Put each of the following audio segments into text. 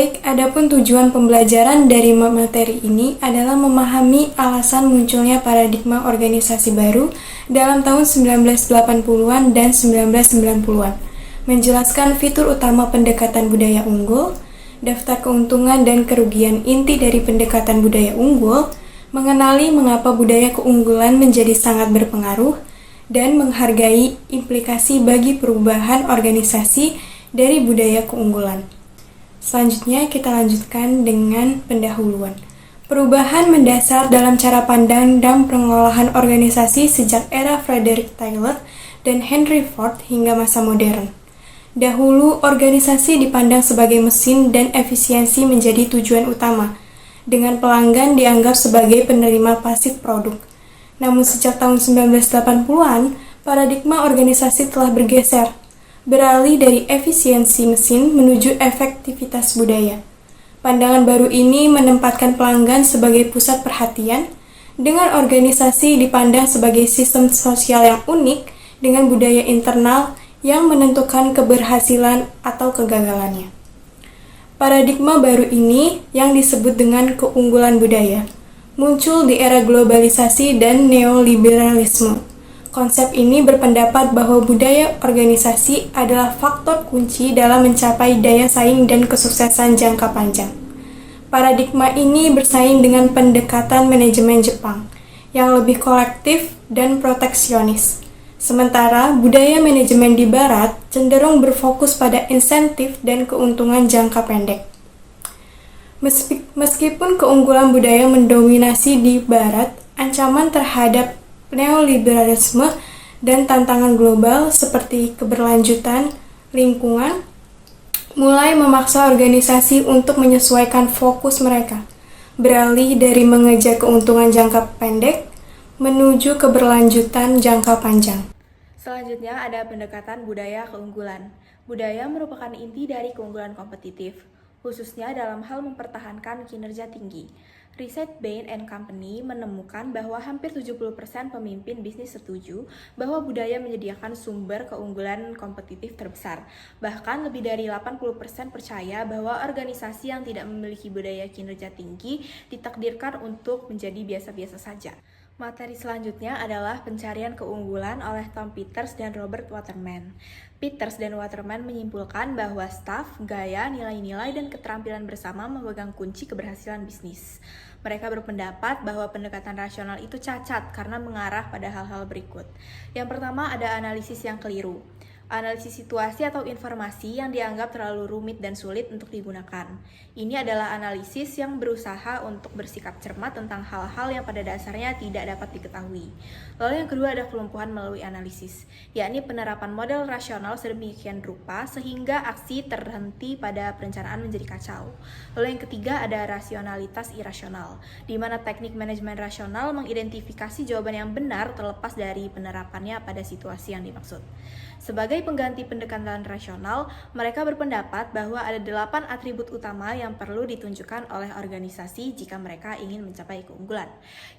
Baik, adapun tujuan pembelajaran dari materi ini adalah memahami alasan munculnya paradigma organisasi baru dalam tahun 1980-an dan 1990-an, menjelaskan fitur utama pendekatan budaya unggul, daftar keuntungan dan kerugian inti dari pendekatan budaya unggul, mengenali mengapa budaya keunggulan menjadi sangat berpengaruh, dan menghargai implikasi bagi perubahan organisasi dari budaya keunggulan. Selanjutnya kita lanjutkan dengan pendahuluan. Perubahan mendasar dalam cara pandang dan pengolahan organisasi sejak era Frederick Taylor dan Henry Ford hingga masa modern. Dahulu, organisasi dipandang sebagai mesin dan efisiensi menjadi tujuan utama, dengan pelanggan dianggap sebagai penerima pasif produk. Namun sejak tahun 1980-an, paradigma organisasi telah bergeser, beralih dari efisiensi mesin menuju efektivitas budaya. Pandangan baru ini menempatkan pelanggan sebagai pusat perhatian, dengan organisasi dipandang sebagai sistem sosial yang unik dengan budaya internal yang menentukan keberhasilan atau kegagalannya. Paradigma baru ini yang disebut dengan keunggulan budaya muncul di era globalisasi dan neoliberalisme. Konsep ini berpendapat bahwa budaya organisasi adalah faktor kunci dalam mencapai daya saing dan kesuksesan jangka panjang. Paradigma ini bersaing dengan pendekatan manajemen Jepang, yang lebih kolektif dan proteksionis. Sementara budaya manajemen di Barat cenderung berfokus pada insentif dan keuntungan jangka pendek. Meskipun keunggulan budaya mendominasi di Barat, ancaman terhadap neoliberalisme dan tantangan global seperti keberlanjutan lingkungan mulai memaksa organisasi untuk menyesuaikan fokus mereka, beralih dari mengejar keuntungan jangka pendek menuju keberlanjutan jangka panjang. Selanjutnya ada pendekatan budaya keunggulan. Budaya merupakan inti dari keunggulan kompetitif, khususnya dalam hal mempertahankan kinerja tinggi. Riset Bain & Company menemukan bahwa hampir 70% pemimpin bisnis setuju bahwa budaya menyediakan sumber keunggulan kompetitif terbesar. Bahkan lebih dari 80% percaya bahwa organisasi yang tidak memiliki budaya kinerja tinggi ditakdirkan untuk menjadi biasa-biasa saja. Materi selanjutnya adalah pencarian keunggulan oleh Tom Peters dan Robert Waterman. Peters dan Waterman menyimpulkan bahwa staf, gaya, nilai-nilai, dan keterampilan bersama memegang kunci keberhasilan bisnis. Mereka berpendapat bahwa pendekatan rasional itu cacat karena mengarah pada hal-hal berikut. Yang pertama ada analisis yang keliru. Analisis situasi atau informasi yang dianggap terlalu rumit dan sulit untuk digunakan. Ini adalah analisis yang berusaha untuk bersikap cermat tentang hal-hal yang pada dasarnya tidak dapat diketahui. Lalu yang kedua ada kelumpuhan melalui analisis, yakni penerapan model rasional sedemikian rupa sehingga aksi terhenti pada perencanaan menjadi kacau. Lalu yang ketiga ada rasionalitas irasional, di mana teknik manajemen rasional mengidentifikasi jawaban yang benar terlepas dari penerapannya pada situasi yang dimaksud. Sebagai pengganti pendekatan rasional, mereka berpendapat bahwa ada 8 atribut utama yang perlu ditunjukkan oleh organisasi jika mereka ingin mencapai keunggulan.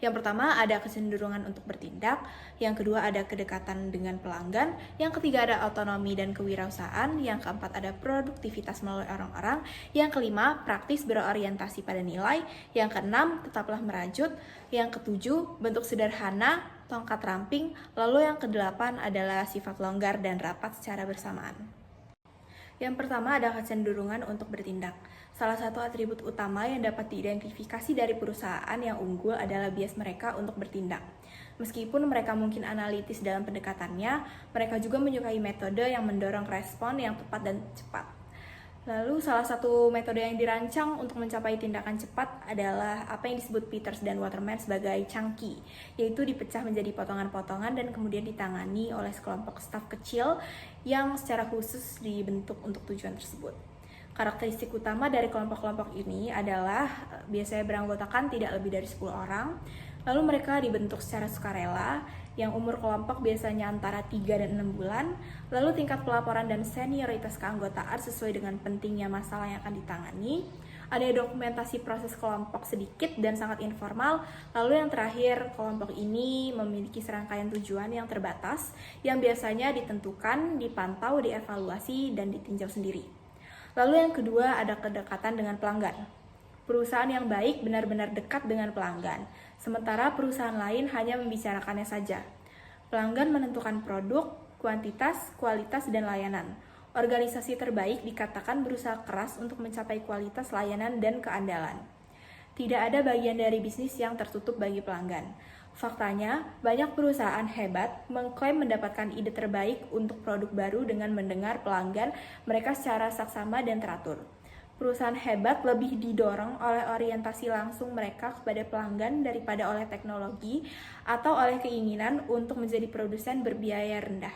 Yang pertama ada kecenderungan untuk bertindak, yang kedua ada kedekatan dengan pelanggan, yang ketiga ada otonomi dan kewirausahaan, yang keempat ada produktivitas melalui orang-orang, yang kelima praktis berorientasi pada nilai, yang keenam tetaplah merajut, yang ketujuh bentuk sederhana, tongkat ramping, lalu yang kedelapan adalah sifat longgar dan rapat secara bersamaan. Yang pertama ada kecenderungan untuk bertindak. Salah satu atribut utama yang dapat diidentifikasi dari perusahaan yang unggul adalah bias mereka untuk bertindak. Meskipun mereka mungkin analitis dalam pendekatannya, mereka juga menyukai metode yang mendorong respon yang tepat dan cepat. Lalu salah satu metode yang dirancang untuk mencapai tindakan cepat adalah apa yang disebut Peters dan Waterman sebagai chunky, yaitu dipecah menjadi potongan-potongan dan kemudian ditangani oleh sekelompok staf kecil yang secara khusus dibentuk untuk tujuan tersebut. Karakteristik utama dari kelompok-kelompok ini adalah biasanya beranggotakan tidak lebih dari 10 orang, lalu mereka dibentuk secara sukarela, yang umur kelompok biasanya antara 3 dan 6 bulan, lalu tingkat pelaporan dan senioritas keanggotaan sesuai dengan pentingnya masalah yang akan ditangani, ada dokumentasi proses kelompok sedikit dan sangat informal, lalu yang terakhir, kelompok ini memiliki serangkaian tujuan yang terbatas, yang biasanya ditentukan, dipantau, dievaluasi, dan ditinjau sendiri. Lalu yang kedua ada kedekatan dengan pelanggan. Perusahaan yang baik benar-benar dekat dengan pelanggan, sementara perusahaan lain hanya membicarakannya saja. Pelanggan menentukan produk, kuantitas, kualitas, dan layanan. Organisasi terbaik dikatakan berusaha keras untuk mencapai kualitas layanan dan keandalan. Tidak ada bagian dari bisnis yang tertutup bagi pelanggan. Faktanya, banyak perusahaan hebat mengklaim mendapatkan ide terbaik untuk produk baru dengan mendengar pelanggan mereka secara saksama dan teratur. Perusahaan hebat lebih didorong oleh orientasi langsung mereka kepada pelanggan daripada oleh teknologi atau oleh keinginan untuk menjadi produsen berbiaya rendah.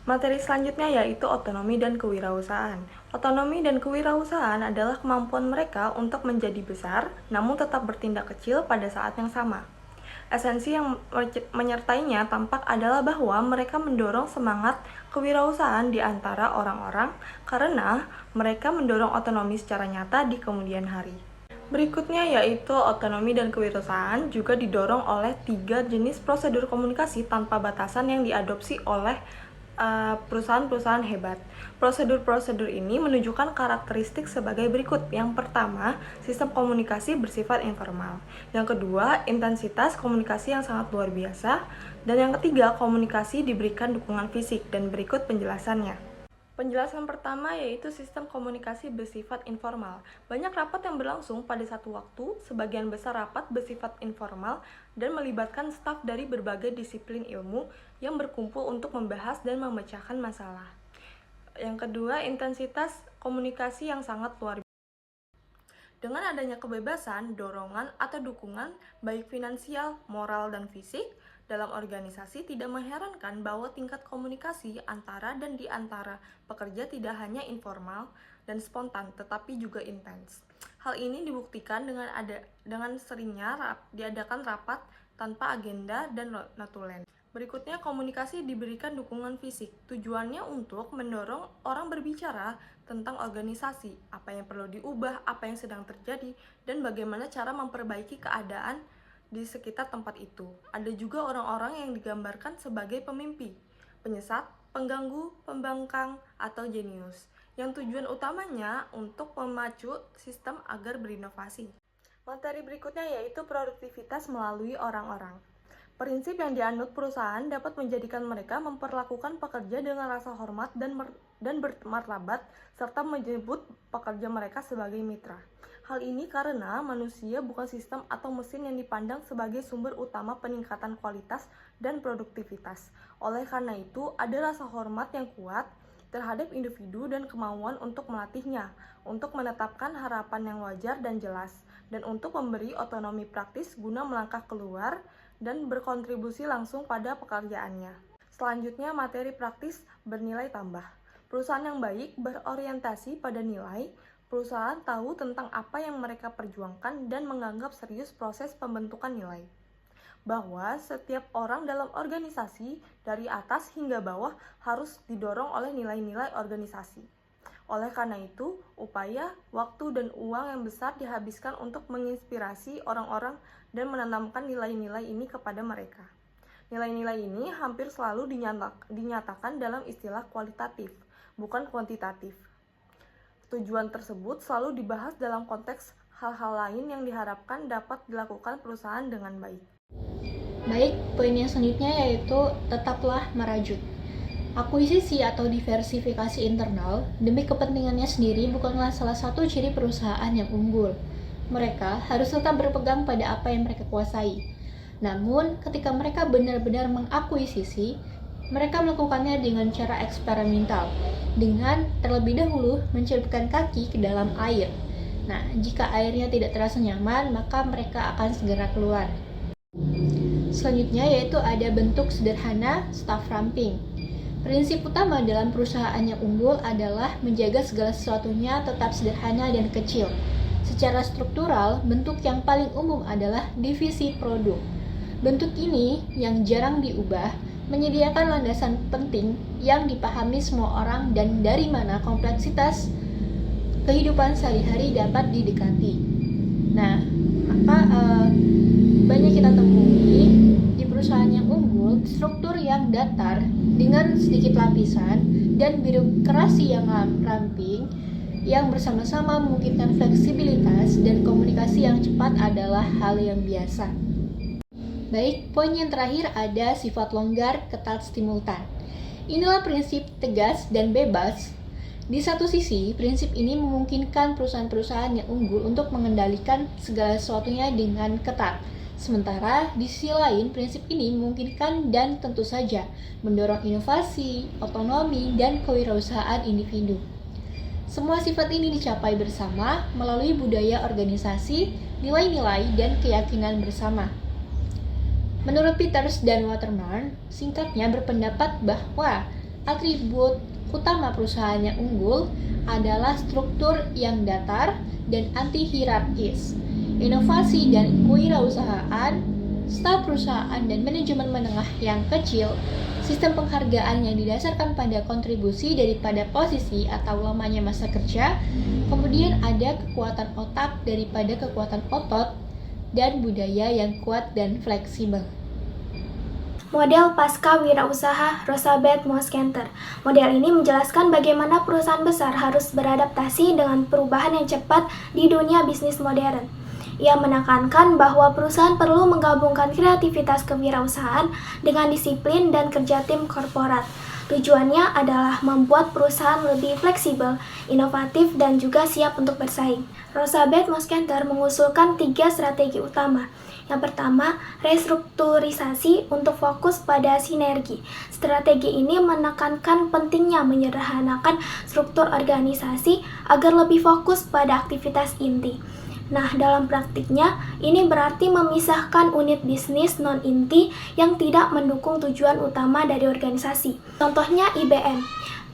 Materi selanjutnya yaitu otonomi dan kewirausahaan. Otonomi dan kewirausahaan adalah kemampuan mereka untuk menjadi besar, namun tetap bertindak kecil pada saat yang sama. Esensi yang menyertainya tampak adalah bahwa mereka mendorong semangat kewirausahaan di antara orang-orang karena mereka mendorong otonomi secara nyata di kemudian hari. Berikutnya yaitu otonomi dan kewirausahaan juga didorong oleh 3 jenis prosedur komunikasi tanpa batasan yang diadopsi oleh perusahaan-perusahaan hebat. Prosedur-prosedur ini menunjukkan karakteristik sebagai berikut. Yang pertama, sistem komunikasi bersifat informal. Yang kedua, intensitas komunikasi yang sangat luar biasa. Dan yang ketiga, komunikasi diberikan dukungan fisik. Dan berikut penjelasannya. Penjelasan pertama yaitu sistem komunikasi bersifat informal. Banyak rapat yang berlangsung pada satu waktu, sebagian besar rapat bersifat informal dan melibatkan staf dari berbagai disiplin ilmu yang berkumpul untuk membahas dan memecahkan masalah. Yang kedua, intensitas komunikasi yang sangat luar biasa. Dengan adanya kebebasan, dorongan, atau dukungan, baik finansial, moral, dan fisik, dalam organisasi tidak mengherankan bahwa tingkat komunikasi antara dan di antara pekerja tidak hanya informal dan spontan, tetapi juga intens. Hal ini dibuktikan dengan seringnya diadakan rapat tanpa agenda dan notulen. Berikutnya, komunikasi diberikan dukungan fisik. Tujuannya untuk mendorong orang berbicara tentang organisasi, apa yang perlu diubah, apa yang sedang terjadi, dan bagaimana cara memperbaiki keadaan di sekitar tempat itu. Ada juga orang-orang yang digambarkan sebagai pemimpi, penyesat, pengganggu, pembangkang, atau jenius, yang tujuan utamanya untuk memacu sistem agar berinovasi. Materi berikutnya yaitu produktivitas melalui orang-orang. Prinsip yang dianut perusahaan dapat menjadikan mereka memperlakukan pekerja dengan rasa hormat dan bermartabat, serta menyebut pekerja mereka sebagai mitra. Hal ini karena manusia bukan sistem atau mesin yang dipandang sebagai sumber utama peningkatan kualitas dan produktivitas. Oleh karena itu, ada rasa hormat yang kuat terhadap individu dan kemauan untuk melatihnya, untuk menetapkan harapan yang wajar dan jelas, dan untuk memberi otonomi praktis guna melangkah keluar dan berkontribusi langsung pada pekerjaannya. Selanjutnya, materi praktis bernilai tambah. Perusahaan yang baik berorientasi pada nilai. Perusahaan tahu tentang apa yang mereka perjuangkan dan menganggap serius proses pembentukan nilai. Bahwa setiap orang dalam organisasi, dari atas hingga bawah, harus didorong oleh nilai-nilai organisasi. Oleh karena itu, upaya, waktu, dan uang yang besar dihabiskan untuk menginspirasi orang-orang dan menanamkan nilai-nilai ini kepada mereka. Nilai-nilai ini hampir selalu dinyatakan dalam istilah kualitatif, bukan kuantitatif. Tujuan tersebut selalu dibahas dalam konteks hal-hal lain yang diharapkan dapat dilakukan perusahaan dengan baik. Baik, poin yang selanjutnya yaitu tetaplah merajut. Akuisisi atau diversifikasi internal demi kepentingannya sendiri bukanlah salah satu ciri perusahaan yang unggul. Mereka harus tetap berpegang pada apa yang mereka kuasai. Namun, ketika mereka benar-benar mengakuisisi, mereka melakukannya dengan cara eksperimental, dengan terlebih dahulu mencelupkan kaki ke dalam air. Nah, jika airnya tidak terasa nyaman, maka mereka akan segera keluar. Selanjutnya yaitu ada bentuk sederhana staff ramping. Prinsip utama dalam perusahaan yang unggul adalah menjaga segala sesuatunya tetap sederhana dan kecil. Secara struktural, bentuk yang paling umum adalah divisi produk. Bentuk ini yang jarang diubah menyediakan landasan penting yang dipahami semua orang dan dari mana kompleksitas kehidupan sehari-hari dapat didekati. Nah, maka banyak kita temui di perusahaan yang unggul, struktur yang datar dengan sedikit lapisan dan birokrasi yang ramping yang bersama-sama memungkinkan fleksibilitas dan komunikasi yang cepat adalah hal yang biasa. Baik, poin yang terakhir ada sifat longgar, ketat, simultan. Inilah prinsip tegas dan bebas. Di satu sisi, prinsip ini memungkinkan perusahaan-perusahaan yang unggul untuk mengendalikan segala sesuatunya dengan ketat. Sementara, di sisi lain, prinsip ini memungkinkan dan tentu saja mendorong inovasi, otonomi, dan kewirausahaan individu. Semua sifat ini dicapai bersama melalui budaya organisasi, nilai-nilai, dan keyakinan bersama. Menurut Peters dan Waterman, singkatnya berpendapat bahwa atribut utama perusahaan yang unggul adalah struktur yang datar dan anti-hierarkis, inovasi dan kewirausahaan, staf perusahaan dan manajemen menengah yang kecil, sistem penghargaan yang didasarkan pada kontribusi daripada posisi atau lamanya masa kerja, kemudian ada kekuatan otak daripada kekuatan otot, dan budaya yang kuat dan fleksibel. Model pasca wirausaha Rosabeth Moskenter. Model ini menjelaskan bagaimana perusahaan besar harus beradaptasi dengan perubahan yang cepat di dunia bisnis modern. Ia menekankan bahwa perusahaan perlu menggabungkan kreativitas kewirausahaan dengan disiplin dan kerja tim korporat. Tujuannya adalah membuat perusahaan lebih fleksibel, inovatif, dan juga siap untuk bersaing. Rosabeth Moskenter mengusulkan 3 strategi utama. Yang pertama, restrukturisasi untuk fokus pada sinergi. Strategi ini menekankan pentingnya menyederhanakan struktur organisasi agar lebih fokus pada aktivitas inti. Nah, dalam praktiknya, ini berarti memisahkan unit bisnis non-inti yang tidak mendukung tujuan utama dari organisasi. Contohnya IBM.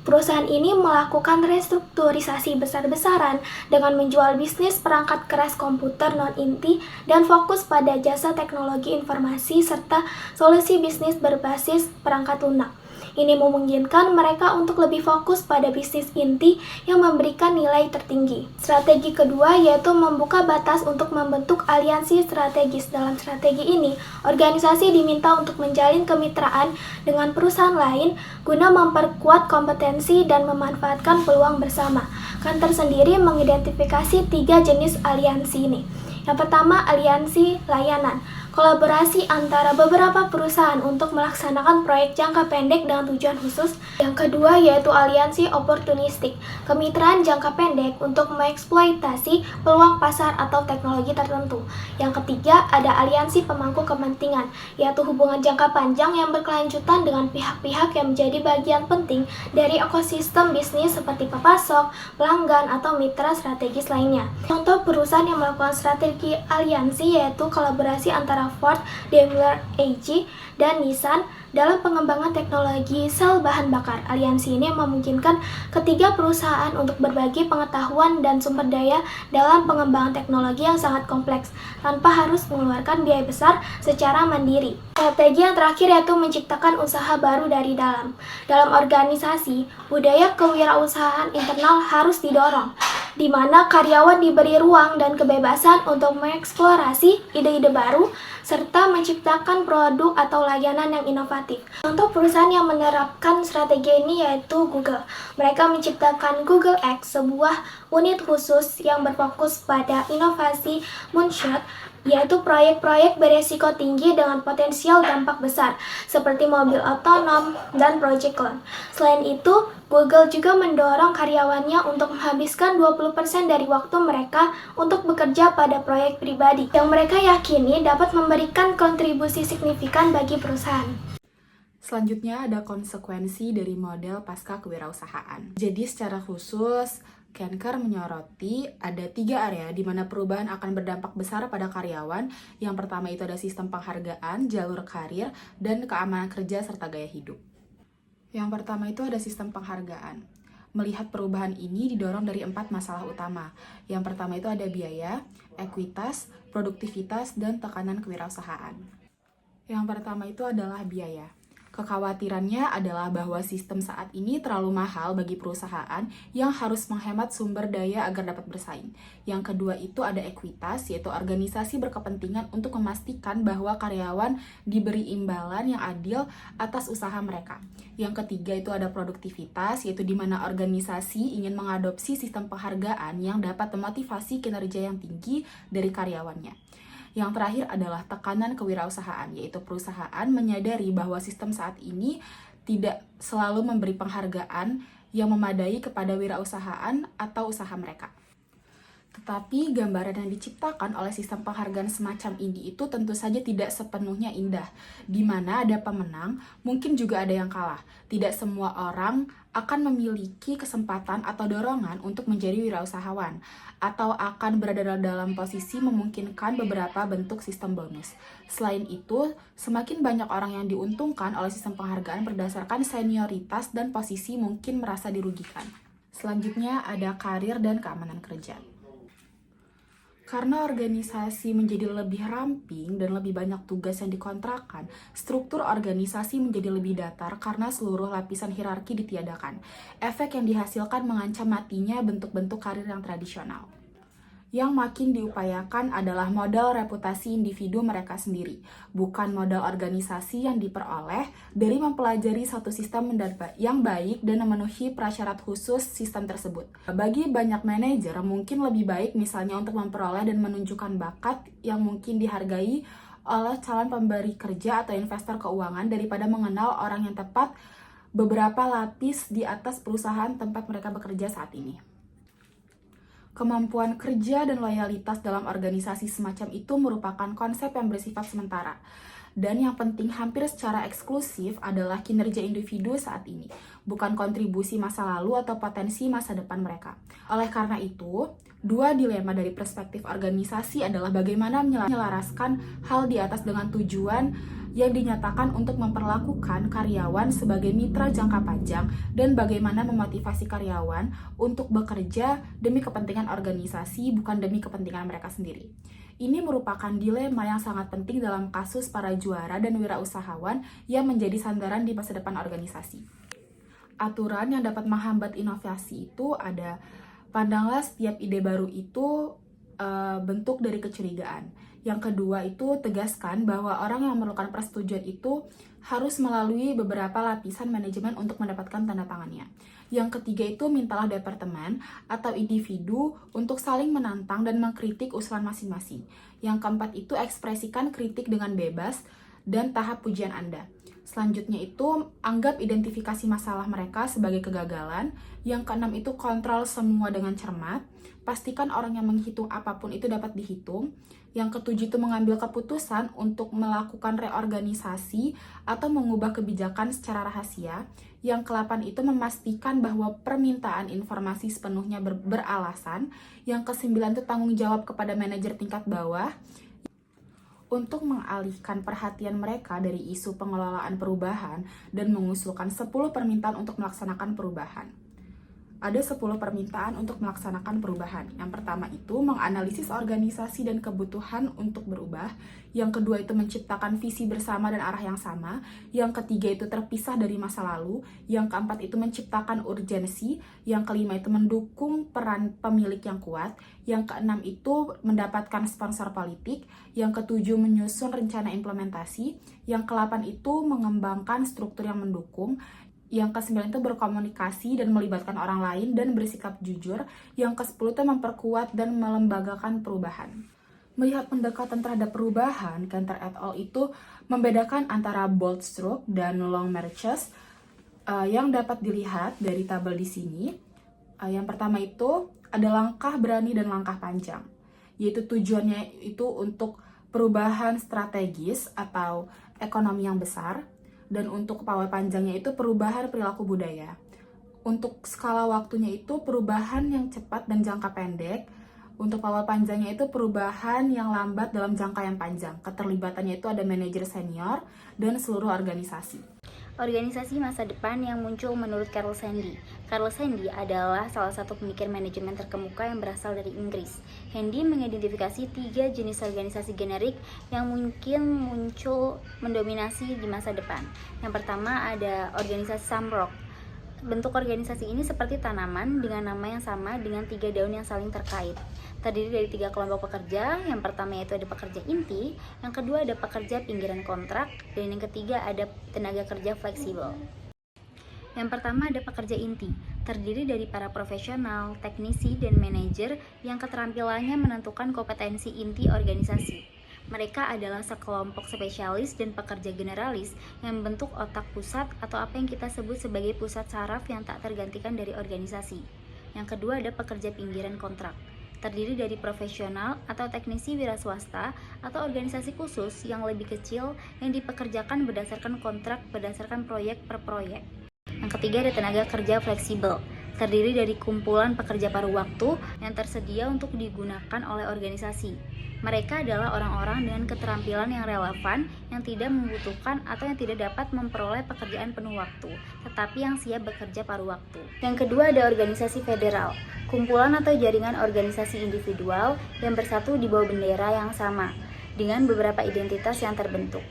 Perusahaan ini melakukan restrukturisasi besar-besaran dengan menjual bisnis perangkat keras komputer non-inti dan fokus pada jasa teknologi informasi serta solusi bisnis berbasis perangkat lunak. Ini memungkinkan mereka untuk lebih fokus pada bisnis inti yang memberikan nilai tertinggi. Strategi kedua yaitu membuka batas untuk membentuk aliansi strategis. Dalam strategi ini, organisasi diminta untuk menjalin kemitraan dengan perusahaan lain guna memperkuat kompetensi dan memanfaatkan peluang bersama. Kantor sendiri mengidentifikasi 3 jenis aliansi ini. Yang pertama, aliansi layanan. Kolaborasi antara beberapa perusahaan untuk melaksanakan proyek jangka pendek dengan tujuan khusus. Yang kedua yaitu aliansi oportunistik, kemitraan jangka pendek untuk mengeksploitasi peluang pasar atau teknologi tertentu. Yang ketiga ada aliansi pemangku kepentingan, yaitu hubungan jangka panjang yang berkelanjutan dengan pihak-pihak yang menjadi bagian penting dari ekosistem bisnis seperti pepasok, pelanggan, atau mitra strategis lainnya. Contoh perusahaan yang melakukan strategi aliansi yaitu kolaborasi antara Ford, Daimler AG, dan Nissan dalam pengembangan teknologi sel bahan bakar. Aliansi ini memungkinkan ketiga perusahaan untuk berbagi pengetahuan dan sumber daya dalam pengembangan teknologi yang sangat kompleks, tanpa harus mengeluarkan biaya besar secara mandiri. Strategi yang terakhir yaitu menciptakan usaha baru dari dalam. Dalam organisasi, budaya kewirausahaan internal harus didorong, di mana karyawan diberi ruang dan kebebasan untuk mengeksplorasi ide-ide baru, serta menciptakan produk atau layanan yang inovatif. Contoh perusahaan yang menerapkan strategi ini yaitu Google. Mereka menciptakan Google X, sebuah unit khusus yang berfokus pada inovasi moonshot, yaitu proyek-proyek beresiko tinggi dengan potensial dampak besar, seperti mobil otonom dan project cloud. Selain itu, Google juga mendorong karyawannya untuk menghabiskan 20% dari waktu mereka untuk bekerja pada proyek pribadi, yang mereka yakini dapat memberikan kontribusi signifikan bagi perusahaan. Selanjutnya ada konsekuensi dari model pasca kewirausahaan. Jadi secara khusus, Kenker menyoroti ada 3 area di mana perubahan akan berdampak besar pada karyawan. Yang pertama itu ada sistem penghargaan, jalur karir, dan keamanan kerja serta gaya hidup. Yang pertama itu ada sistem penghargaan. Melihat perubahan ini didorong dari 4 masalah utama. Yang pertama itu ada biaya, ekuitas, produktivitas, dan tekanan kewirausahaan. Yang pertama itu adalah biaya. Kekhawatirannya adalah bahwa sistem saat ini terlalu mahal bagi perusahaan yang harus menghemat sumber daya agar dapat bersaing. Yang kedua itu ada ekuitas, yaitu organisasi berkepentingan untuk memastikan bahwa karyawan diberi imbalan yang adil atas usaha mereka. Yang ketiga itu ada produktivitas, yaitu di mana organisasi ingin mengadopsi sistem penghargaan yang dapat memotivasi kinerja yang tinggi dari karyawannya. Yang terakhir adalah tekanan kewirausahaan, yaitu perusahaan menyadari bahwa sistem saat ini tidak selalu memberi penghargaan yang memadai kepada wirausahaan atau usaha mereka. Tetapi gambaran yang diciptakan oleh sistem penghargaan semacam ini itu tentu saja tidak sepenuhnya indah. Di mana ada pemenang, mungkin juga ada yang kalah. Tidak semua orang akan memiliki kesempatan atau dorongan untuk menjadi wirausahawan, atau akan berada dalam posisi memungkinkan beberapa bentuk sistem bonus. Selain itu, semakin banyak orang yang diuntungkan oleh sistem penghargaan berdasarkan senioritas dan posisi mungkin merasa dirugikan. Selanjutnya ada karir dan keamanan kerja. Karena organisasi menjadi lebih ramping dan lebih banyak tugas yang dikontrakkan, struktur organisasi menjadi lebih datar karena seluruh lapisan hierarki ditiadakan. Efek yang dihasilkan mengancam matinya bentuk-bentuk karir yang tradisional. Yang makin diupayakan adalah modal reputasi individu mereka sendiri, bukan modal organisasi yang diperoleh dari mempelajari satu sistem yang baik dan memenuhi prasyarat khusus sistem tersebut. Bagi banyak manajer, mungkin lebih baik misalnya untuk memperoleh dan menunjukkan bakat yang mungkin dihargai oleh calon pemberi kerja atau investor keuangan daripada mengenal orang yang tepat beberapa lapis di atas perusahaan tempat mereka bekerja saat ini. Kemampuan kerja dan loyalitas dalam organisasi semacam itu merupakan konsep yang bersifat sementara. Dan yang penting hampir secara eksklusif adalah kinerja individu saat ini, bukan kontribusi masa lalu atau potensi masa depan mereka. Oleh karena itu, dua dilema dari perspektif organisasi adalah bagaimana menyelaraskan hal di atas dengan tujuan yang dinyatakan untuk memperlakukan karyawan sebagai mitra jangka panjang dan bagaimana memotivasi karyawan untuk bekerja demi kepentingan organisasi bukan demi kepentingan mereka sendiri. Ini merupakan dilema yang sangat penting dalam kasus para juara dan wirausahawan yang menjadi sandaran di masa depan organisasi. Aturan yang dapat menghambat inovasi itu ada, pandanglah setiap ide baru itu bentuk dari kecurigaan. Yang kedua itu tegaskan bahwa orang yang memerlukan persetujuan itu harus melalui beberapa lapisan manajemen untuk mendapatkan tanda tangannya. Yang ketiga itu mintalah departemen atau individu untuk saling menantang dan mengkritik usulan masing-masing. Yang keempat itu ekspresikan kritik dengan bebas dan tahap pujian Anda. Selanjutnya itu anggap identifikasi masalah mereka sebagai kegagalan. Yang keenam itu kontrol semua dengan cermat. Pastikan orang yang menghitung apapun itu dapat dihitung. Yang ketujuh itu mengambil keputusan untuk melakukan reorganisasi atau mengubah kebijakan secara rahasia. Yang ke-8 itu memastikan bahwa permintaan informasi sepenuhnya beralasan. Yang ke-9 itu tanggung jawab kepada manajer tingkat bawah untuk mengalihkan perhatian mereka dari isu pengelolaan perubahan dan mengusulkan 10 permintaan untuk melaksanakan perubahan. Ada 10 permintaan untuk melaksanakan perubahan. Yang pertama itu menganalisis organisasi dan kebutuhan untuk berubah. Yang kedua itu menciptakan visi bersama dan arah yang sama. Yang ketiga itu terpisah dari masa lalu. Yang keempat itu menciptakan urgensi. Yang kelima itu mendukung peran pemilik yang kuat. Yang keenam itu mendapatkan sponsor politik. Yang ketujuh menyusun rencana implementasi. Yang ke-8 itu mengembangkan struktur yang mendukung. Yang ke-9 itu berkomunikasi dan melibatkan orang lain dan bersikap jujur. Yang ke-10 itu memperkuat dan melembagakan perubahan. Melihat pendekatan terhadap perubahan, Cantor et al. Itu membedakan antara bold stroke dan long marches yang dapat dilihat dari tabel di sini. Yang pertama itu ada langkah berani dan langkah panjang, yaitu tujuannya itu untuk perubahan strategis atau ekonomi yang besar. Dan untuk power panjangnya itu perubahan perilaku budaya. Untuk skala waktunya itu perubahan yang cepat dan jangka pendek. Untuk power panjangnya itu perubahan yang lambat dalam jangka yang panjang. Keterlibatannya itu ada manajer senior dan seluruh organisasi. Organisasi masa depan yang muncul menurut Carol Handy. Carol Handy adalah salah satu pemikir manajemen terkemuka yang berasal dari Inggris. Handy mengidentifikasi 3 jenis organisasi generik yang mungkin muncul mendominasi di masa depan. Yang pertama ada organisasi Samrock. Bentuk organisasi ini seperti tanaman dengan nama yang sama dengan 3 daun yang saling terkait. Terdiri dari 3 kelompok pekerja. Yang pertama yaitu ada pekerja inti, yang kedua ada pekerja pinggiran kontrak, dan yang ketiga ada tenaga kerja fleksibel. Yang pertama ada pekerja inti, terdiri dari para profesional, teknisi, dan manajer yang keterampilannya menentukan kompetensi inti organisasi. Mereka adalah sekelompok spesialis dan pekerja generalis yang membentuk otak pusat atau apa yang kita sebut sebagai pusat saraf yang tak tergantikan dari organisasi. Yang kedua ada pekerja pinggiran kontrak, terdiri dari profesional atau teknisi wira swasta atau organisasi khusus yang lebih kecil yang dipekerjakan berdasarkan kontrak berdasarkan proyek per proyek. Yang ketiga ada tenaga kerja fleksibel, terdiri dari kumpulan pekerja paruh waktu yang tersedia untuk digunakan oleh organisasi. Mereka adalah orang-orang dengan keterampilan yang relevan yang tidak membutuhkan atau yang tidak dapat memperoleh pekerjaan penuh waktu, tetapi yang siap bekerja paruh waktu. Yang kedua ada organisasi federal, kumpulan atau jaringan organisasi individual yang bersatu di bawah bendera yang sama, dengan beberapa identitas yang terbentuk.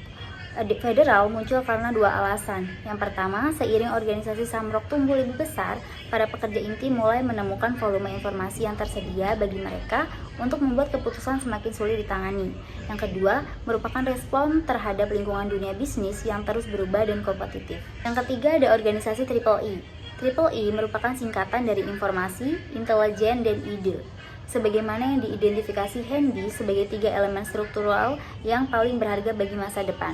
Federal muncul karena 2 alasan. Yang pertama, seiring organisasi Samrock tumbuh lebih besar, para pekerja inti mulai menemukan volume informasi yang tersedia bagi mereka untuk membuat keputusan semakin sulit ditangani. Yang kedua, merupakan respon terhadap lingkungan dunia bisnis yang terus berubah dan kompetitif. Yang ketiga ada organisasi Triple E. Triple E merupakan singkatan dari informasi, intelijen, dan ide. Sebagaimana yang diidentifikasi Handy sebagai 3 elemen struktural yang paling berharga bagi masa depan.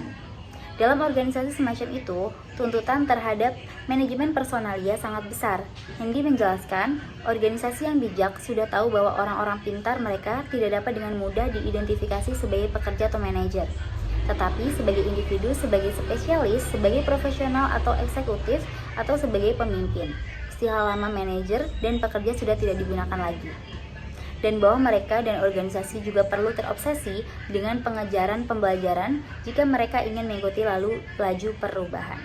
Dalam organisasi semacam itu, tuntutan terhadap manajemen personalia sangat besar. Handy menjelaskan, organisasi yang bijak sudah tahu bahwa orang-orang pintar mereka tidak dapat dengan mudah diidentifikasi sebagai pekerja atau manajer, tetapi sebagai individu, sebagai spesialis, sebagai profesional atau eksekutif, atau sebagai pemimpin. Istilah lama manajer dan pekerja sudah tidak digunakan lagi. Dan bahwa mereka dan organisasi juga perlu terobsesi dengan pengejaran pembelajaran jika mereka ingin mengikuti laju perubahan.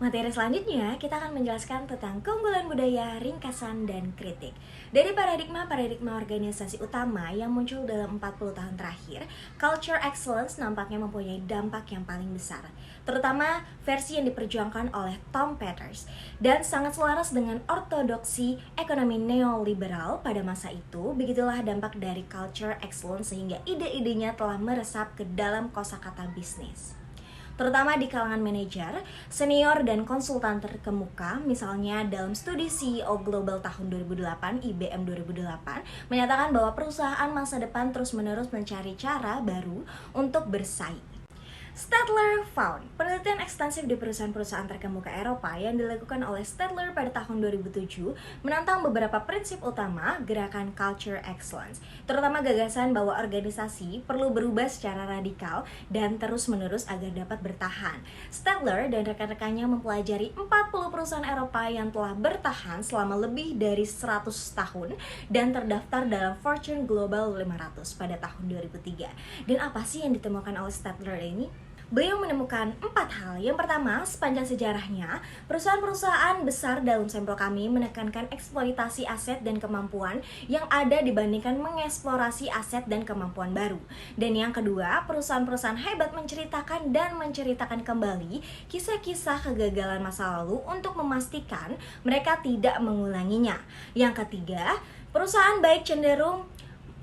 Materi selanjutnya kita akan menjelaskan tentang keunggulan budaya, ringkasan, dan kritik. Dari paradigma organisasi utama yang muncul dalam 40 tahun terakhir, culture excellence nampaknya mempunyai dampak yang paling besar, terutama versi yang diperjuangkan oleh Tom Peters, dan sangat selaras dengan ortodoksi ekonomi neoliberal pada masa itu. Begitulah dampak dari culture excellence sehingga ide-idenya telah meresap ke dalam kosakata bisnis, terutama di kalangan manajer, senior, dan konsultan terkemuka. Misalnya dalam studi CEO Global tahun 2008, IBM 2008, menyatakan bahwa perusahaan masa depan terus-menerus mencari cara baru untuk bersaing. Stadler found, penelitian ekstensif di perusahaan-perusahaan terkemuka Eropa yang dilakukan oleh Stadler pada tahun 2007 menantang beberapa prinsip utama gerakan culture excellence, terutama gagasan bahwa organisasi perlu berubah secara radikal dan terus-menerus agar dapat bertahan. Stadler dan rekan-rekannya mempelajari 40 perusahaan Eropa yang telah bertahan selama lebih dari 100 tahun dan terdaftar dalam Fortune Global 500 pada tahun 2003. Dan apa sih yang ditemukan oleh Stadler ini? Beliau menemukan 4 hal. Yang pertama, sepanjang sejarahnya, perusahaan-perusahaan besar dalam sampel kami menekankan eksploitasi aset dan kemampuan yang ada dibandingkan mengeksplorasi aset dan kemampuan baru. Dan yang kedua, perusahaan-perusahaan hebat menceritakan kembali kisah-kisah kegagalan masa lalu untuk memastikan mereka tidak mengulanginya. Yang ketiga, perusahaan baik cenderung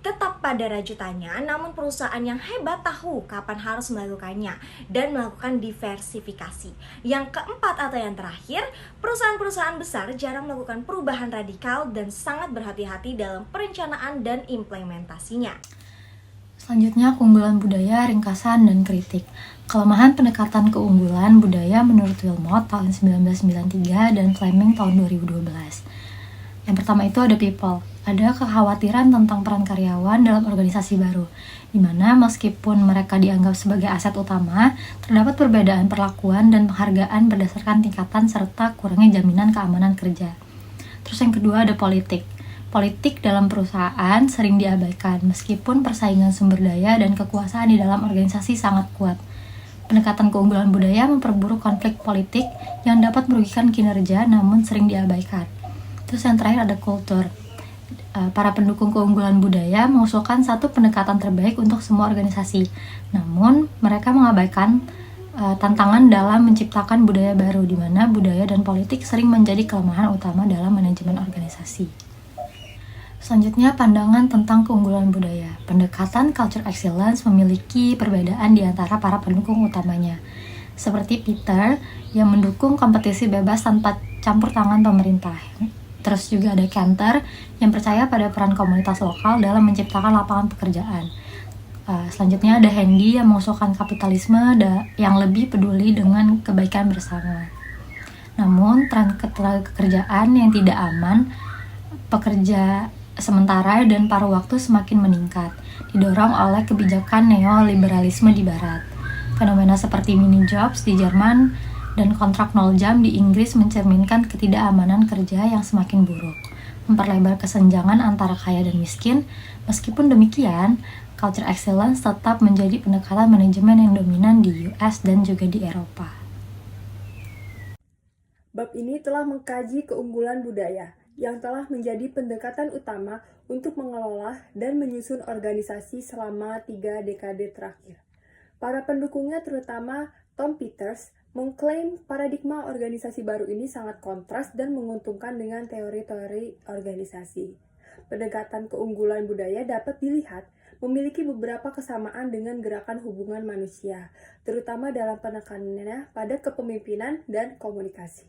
tetap pada rajutannya, namun perusahaan yang hebat tahu kapan harus melakukannya dan melakukan diversifikasi. Yang keempat atau yang terakhir, perusahaan-perusahaan besar jarang melakukan perubahan radikal dan sangat berhati-hati dalam perencanaan dan implementasinya. Selanjutnya, keunggulan budaya, ringkasan, dan kritik. Kelemahan pendekatan keunggulan budaya menurut Wilmot tahun 1993 dan Fleming tahun 2012. Yang pertama itu ada people. Ada kekhawatiran tentang peran karyawan dalam organisasi baru, di mana meskipun mereka dianggap sebagai aset utama, terdapat perbedaan perlakuan dan penghargaan berdasarkan tingkatan serta kurangnya jaminan keamanan kerja. Terus yang kedua ada politik. Politik dalam perusahaan sering diabaikan, meskipun persaingan sumber daya dan kekuasaan di dalam organisasi sangat kuat. Pendekatan keunggulan budaya memperburuk konflik politik yang dapat merugikan kinerja namun sering diabaikan. Terus yang terakhir ada kultur. Para pendukung keunggulan budaya mengusulkan satu pendekatan terbaik untuk semua organisasi. Namun, mereka mengabaikan tantangan dalam menciptakan budaya baru, di mana budaya dan politik sering menjadi kelemahan utama dalam manajemen organisasi. Selanjutnya, pandangan tentang keunggulan budaya. Pendekatan Culture Excellence memiliki perbedaan di antara para pendukung utamanya. Seperti Peter, yang mendukung kompetisi bebas tanpa campur tangan pemerintah. Terus juga ada Cantor yang percaya pada peran komunitas lokal dalam menciptakan lapangan pekerjaan. Selanjutnya ada Handy yang mengusulkan kapitalisme yang lebih peduli dengan kebaikan bersama. Namun tren keterkerjaan yang tidak aman, pekerja sementara dan paruh waktu semakin meningkat, didorong oleh kebijakan neoliberalisme di Barat. Fenomena seperti mini jobs di Jerman dan kontrak 0 jam di Inggris mencerminkan ketidakamanan kerja yang semakin buruk, memperlebar kesenjangan antara kaya dan miskin. Meskipun demikian, Culture Excellence tetap menjadi pendekatan manajemen yang dominan di US dan juga di Eropa. Bab ini telah mengkaji keunggulan budaya yang telah menjadi pendekatan utama untuk mengelola dan menyusun organisasi selama 3 dekade terakhir. Para pendukungnya terutama Tom Peters mengklaim paradigma organisasi baru ini sangat kontras dan menguntungkan dengan teori-teori organisasi. Pendekatan keunggulan budaya dapat dilihat memiliki beberapa kesamaan dengan gerakan hubungan manusia, terutama dalam penekanannya pada kepemimpinan dan komunikasi.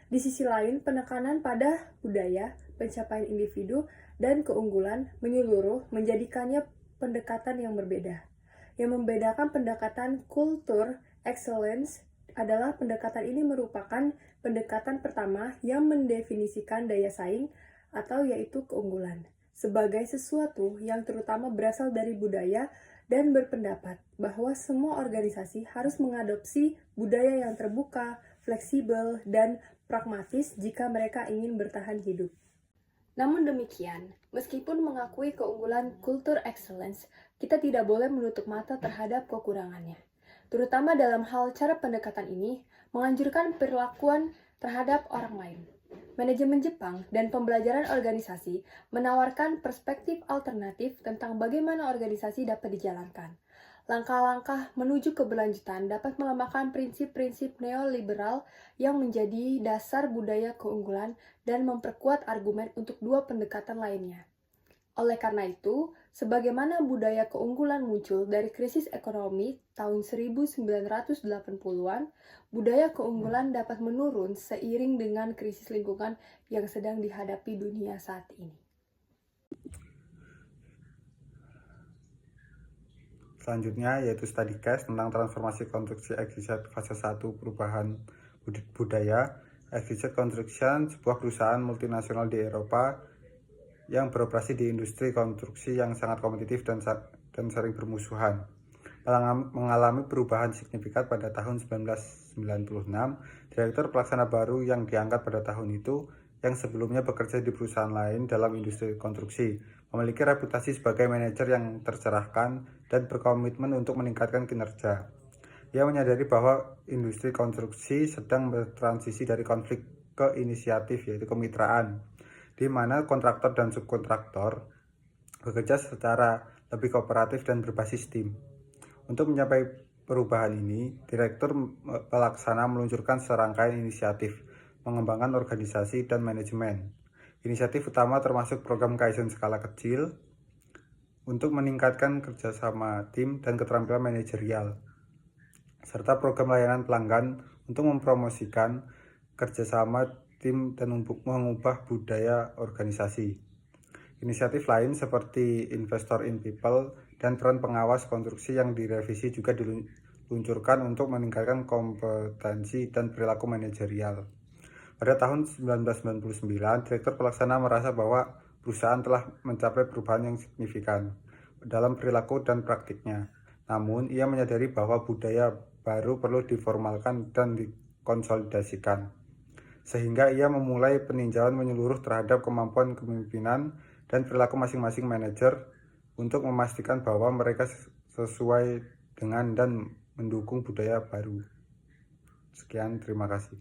Di sisi lain, penekanan pada budaya, pencapaian individu, dan keunggulan menyeluruh menjadikannya pendekatan yang berbeda. Yang membedakan pendekatan Culture Excellence adalah pendekatan ini merupakan pendekatan pertama yang mendefinisikan daya saing atau yaitu keunggulan sebagai sesuatu yang terutama berasal dari budaya dan berpendapat bahwa semua organisasi harus mengadopsi budaya yang terbuka, fleksibel, dan pragmatis jika mereka ingin bertahan hidup. Namun demikian, meskipun mengakui keunggulan Culture Excellence, kita tidak boleh menutup mata terhadap kekurangannya. Terutama dalam hal cara pendekatan ini menganjurkan perlakuan terhadap orang lain. Manajemen Jepang dan pembelajaran organisasi menawarkan perspektif alternatif tentang bagaimana organisasi dapat dijalankan. Langkah-langkah menuju keberlanjutan dapat melemahkan prinsip-prinsip neoliberal yang menjadi dasar budaya keunggulan dan memperkuat argumen untuk dua pendekatan lainnya. Oleh karena itu, sebagaimana budaya keunggulan muncul dari krisis ekonomi tahun 1980-an, budaya keunggulan dapat menurun seiring dengan krisis lingkungan yang sedang dihadapi dunia saat ini. Selanjutnya yaitu study case tentang transformasi konstruksi XYZ fase 1 perubahan budaya. XYZ Construction, sebuah perusahaan multinasional di Eropa yang beroperasi di industri konstruksi yang sangat kompetitif dan sering bermusuhan, mengalami perubahan signifikan pada tahun 1996. Direktur pelaksana baru yang diangkat pada tahun itu, yang sebelumnya bekerja di perusahaan lain dalam industri konstruksi, memiliki reputasi sebagai manajer yang tercerahkan dan berkomitmen untuk meningkatkan kinerja. Ia menyadari bahwa industri konstruksi sedang bertransisi dari konflik ke inisiatif, yaitu kemitraan, di mana kontraktor dan subkontraktor bekerja secara lebih kooperatif dan berbasis tim. Untuk mencapai perubahan ini, Direktur Pelaksana meluncurkan serangkaian inisiatif, mengembangkan organisasi dan manajemen. Inisiatif utama termasuk program Kaizen skala kecil untuk meningkatkan kerjasama tim dan keterampilan manajerial, serta program layanan pelanggan untuk mempromosikan kerjasama tim dan mengubah budaya organisasi. Inisiatif lain seperti Investor in People dan peran pengawas konstruksi yang direvisi juga diluncurkan untuk meningkatkan kompetensi dan perilaku manajerial. Pada tahun 1999, Direktur Pelaksana merasa bahwa perusahaan telah mencapai perubahan yang signifikan dalam perilaku dan praktiknya. Namun, ia menyadari bahwa budaya baru perlu diformalkan dan dikonsolidasikan. Sehingga ia memulai peninjauan menyeluruh terhadap kemampuan kepemimpinan dan perilaku masing-masing manajer untuk memastikan bahwa mereka sesuai dengan dan mendukung budaya baru. Sekian, terima kasih.